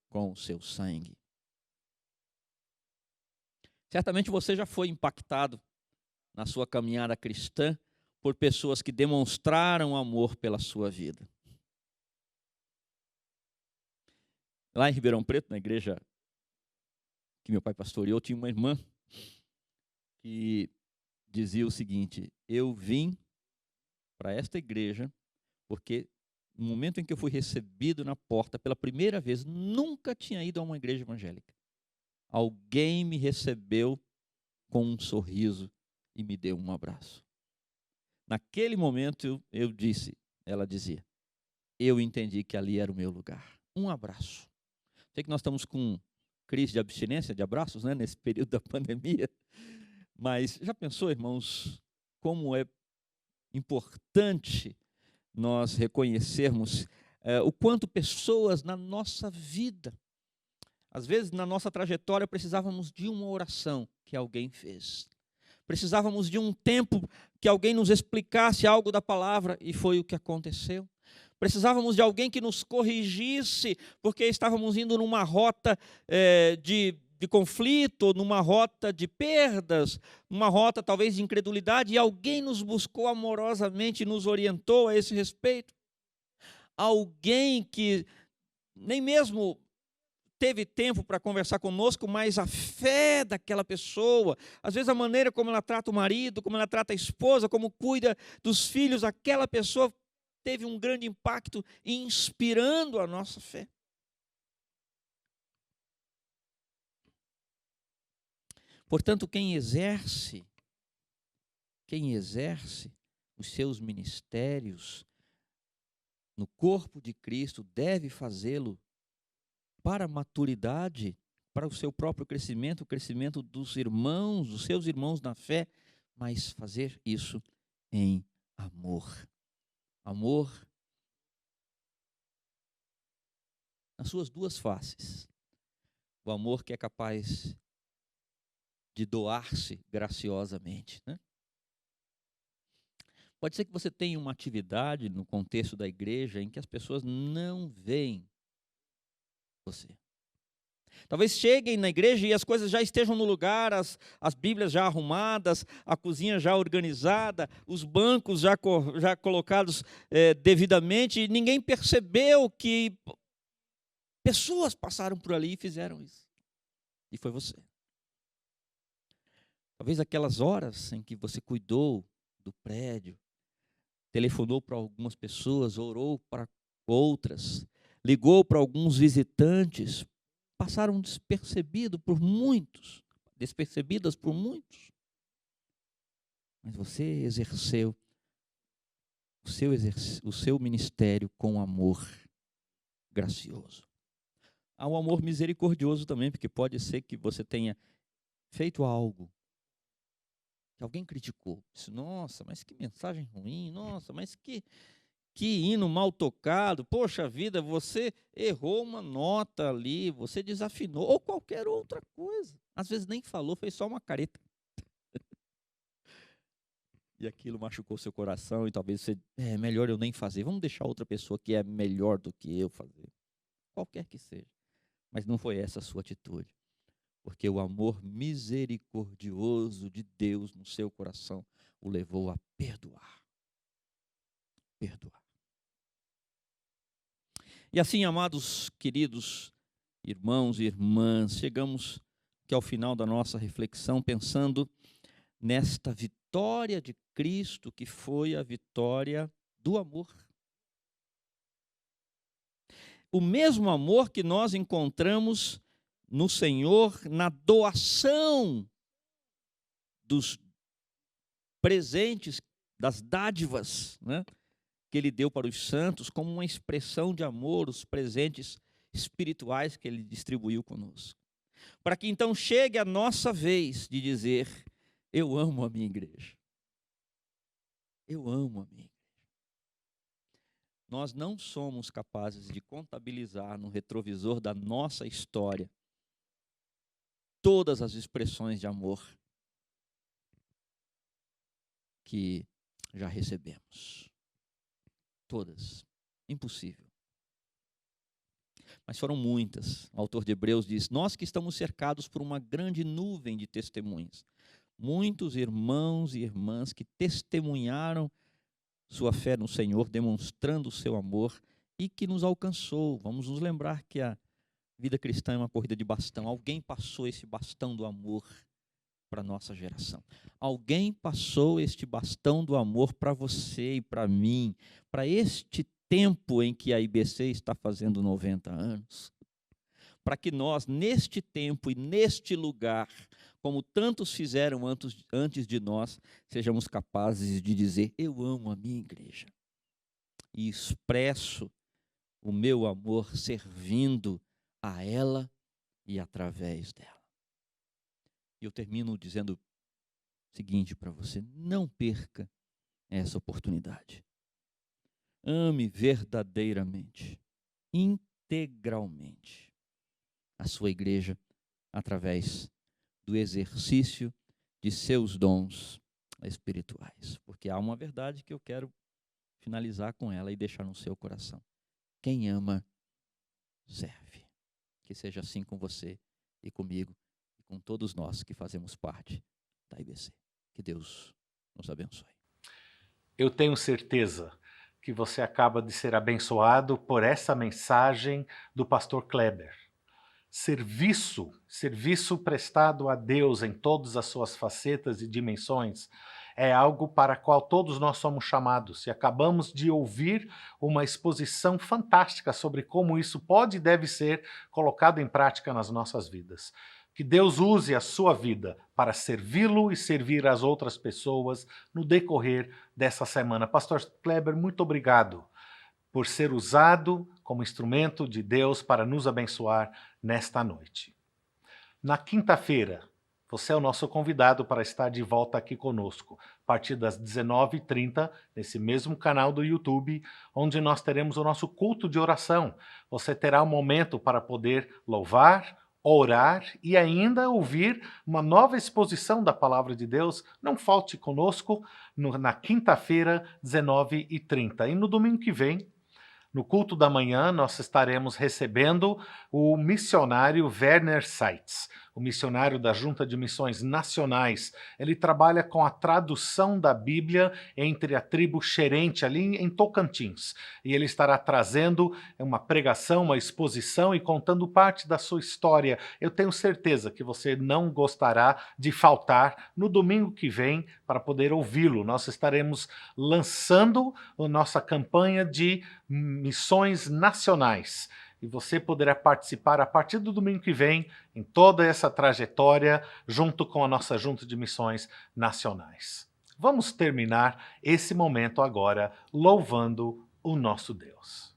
com o seu sangue. Certamente você já foi impactado na sua caminhada cristã por pessoas que demonstraram amor pela sua vida. Lá em Ribeirão Preto, na igreja que meu pai pastoreou, tinha uma irmã que dizia o seguinte: eu vim para esta igreja porque no momento em que eu fui recebido na porta pela primeira vez, nunca tinha ido a uma igreja evangélica. Alguém me recebeu com um sorriso e me deu um abraço. Naquele momento ela dizia, eu entendi que ali era o meu lugar. Um abraço. Sei que nós estamos com crise de abstinência de abraços, né, nesse período da pandemia, mas já pensou, irmãos, como é importante nós reconhecermos o quanto pessoas na nossa vida, às vezes na nossa trajetória, precisávamos de uma oração que alguém fez. Precisávamos de um tempo que alguém nos explicasse algo da palavra, e foi o que aconteceu. Precisávamos de alguém que nos corrigisse, porque estávamos indo numa rota de conflito, numa rota de perdas, numa rota talvez de incredulidade, e alguém nos buscou amorosamente e nos orientou a esse respeito. Alguém que nem mesmo teve tempo para conversar conosco, mas a fé daquela pessoa, às vezes a maneira como ela trata o marido, como ela trata a esposa, como cuida dos filhos, aquela pessoa teve um grande impacto inspirando a nossa fé. Portanto, quem exerce os seus ministérios no corpo de Cristo deve fazê-lo para a maturidade, para o seu próprio crescimento, o crescimento dos irmãos, dos seus irmãos na fé, mas fazer isso em amor. Amor nas suas duas faces. O amor que é capaz de doar-se graciosamente, né? Pode ser que você tenha uma atividade no contexto da igreja em que as pessoas não veem você. Talvez cheguem na igreja e as coisas já estejam no lugar, as Bíblias já arrumadas, a cozinha já organizada, os bancos já colocados devidamente, e ninguém percebeu que pessoas passaram por ali e fizeram isso. E foi você. Talvez aquelas horas em que você cuidou do prédio, telefonou para algumas pessoas, orou para outras, ligou para alguns visitantes, passaram despercebidas por muitos. Mas você exerceu o seu ministério com amor gracioso. Há um amor misericordioso também, porque pode ser que você tenha feito algo que alguém criticou. Disse, nossa, mas que mensagem ruim, nossa, mas que hino mal tocado, poxa vida, você errou uma nota ali, você desafinou, ou qualquer outra coisa. Às vezes nem falou, fez só uma careta. E aquilo machucou seu coração, e talvez você, melhor eu nem fazer, vamos deixar outra pessoa que é melhor do que eu fazer. Qualquer que seja. Mas não foi essa a sua atitude. Porque o amor misericordioso de Deus no seu coração o levou a perdoar. Perdoar. E assim, amados, queridos irmãos e irmãs, chegamos aqui ao final da nossa reflexão pensando nesta vitória de Cristo, que foi a vitória do amor. O mesmo amor que nós encontramos no Senhor, na doação dos presentes, das dádivas, né, que Ele deu para os santos, como uma expressão de amor, os presentes espirituais que Ele distribuiu conosco. Para que então chegue a nossa vez de dizer, eu amo a minha igreja. Eu amo a minha igreja. Nós não somos capazes de contabilizar no retrovisor da nossa história todas as expressões de amor que já recebemos. Todas. Impossível. Mas foram muitas. O autor de Hebreus diz, nós que estamos cercados por uma grande nuvem de testemunhas. Muitos irmãos e irmãs que testemunharam sua fé no Senhor, demonstrando o seu amor e que nos alcançou. Vamos nos lembrar que a Vida cristã é uma corrida de bastão. Alguém passou esse bastão do amor para a nossa geração. Alguém passou este bastão do amor para você e para mim, para este tempo em que a IBC está fazendo 90 anos. Para que nós, neste tempo e neste lugar, como tantos fizeram antes de nós, sejamos capazes de dizer: eu amo a minha igreja. E expresso o meu amor servindo a ela e através dela. E eu termino dizendo o seguinte para você: não perca essa oportunidade. Ame verdadeiramente, integralmente a sua igreja através do exercício de seus dons espirituais. Porque há uma verdade que eu quero finalizar com ela e deixar no seu coração. Quem ama, serve. Que seja assim com você e comigo e com todos nós que fazemos parte da IBC. Que Deus nos abençoe. Eu tenho certeza que você acaba de ser abençoado por essa mensagem do pastor Kleber. Serviço prestado a Deus em todas as suas facetas e dimensões é algo para qual todos nós somos chamados. E acabamos de ouvir uma exposição fantástica sobre como isso pode e deve ser colocado em prática nas nossas vidas. Que Deus use a sua vida para servi-lo e servir as outras pessoas no decorrer dessa semana. Pastor Kleber, muito obrigado por ser usado como instrumento de Deus para nos abençoar nesta noite. Na quinta-feira, você é o nosso convidado para estar de volta aqui conosco, a partir das 19h30, nesse mesmo canal do YouTube, onde nós teremos o nosso culto de oração. Você terá um momento para poder louvar, orar e ainda ouvir uma nova exposição da Palavra de Deus. Não falte conosco na quinta-feira, 19h30. E no domingo que vem, no culto da manhã, nós estaremos recebendo o missionário Werner Seitz, o missionário da Junta de Missões Nacionais. Ele trabalha com a tradução da Bíblia entre a tribo Xerente, ali em Tocantins. E ele estará trazendo uma pregação, uma exposição e contando parte da sua história. Eu tenho certeza que você não gostará de faltar no domingo que vem para poder ouvi-lo. Nós estaremos lançando a nossa campanha de missões nacionais. E você poderá participar a partir do domingo que vem em toda essa trajetória junto com a nossa Junta de Missões Nacionais. Vamos terminar esse momento agora louvando o nosso Deus.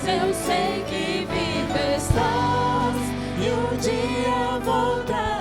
Eu sei que vivo estás e um dia voltarás.